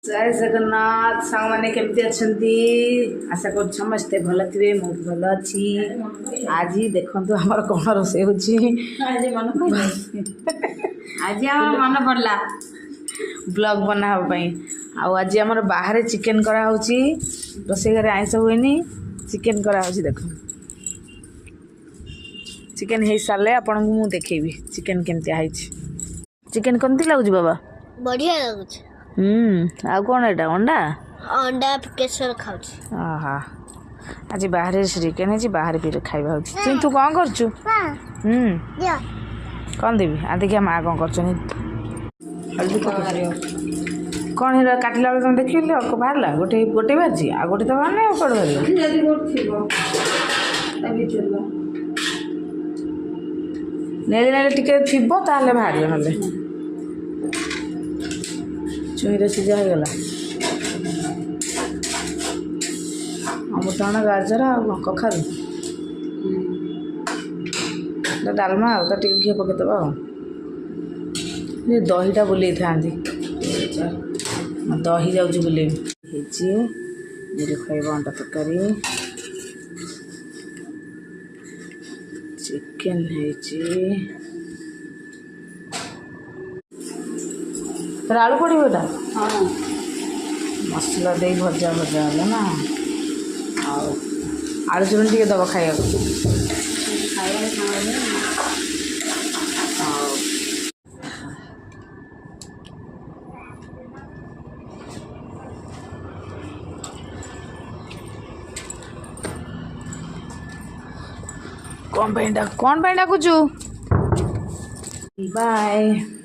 जय जगन्नाथ सांग मैंने केमती अच्छी आशा कर समस्ते भल थे मु भल अच्छी आज देखु आमर कौन रोसे आज मन पड़ला ब्लॉग बनावाई आज आम बाहर चिकेन कराऊँ रोसे घर आईस हुए चिकेन कराऊँ देख चिकेन हो सारे आपन को मुझे देखेबी चिकेन केमती है चिकेन कमती लगुच बाबा बढ़िया लगुच आ कौन एटा अंडा अंडा केसर खाऊँ आहा आज बाहर चिकेन है बाहर भी खाଇବା होची तू कौन करचु कौन देवी आ देखिए माँ कौन कर कौन है काटिला बेले तुम देख बाहर गोटे गोटे बाजी आ गोटे तो बाहर ना कौन नेले नेले टिके थीबो ताले बाहर नले चुईरे सीझा हो गला अमृतभंडा गाजर आ कखारू डालमा आ घी पकईदबा दहीटा बुले था दही जाऊँ बुले खाइब अंडा तरकारी चिकेन तर आलू पड़े हाँ मसला दे भजा भजा है ना आलू चूर्ण टे दब खाया कौन पे डाकुचु बाय।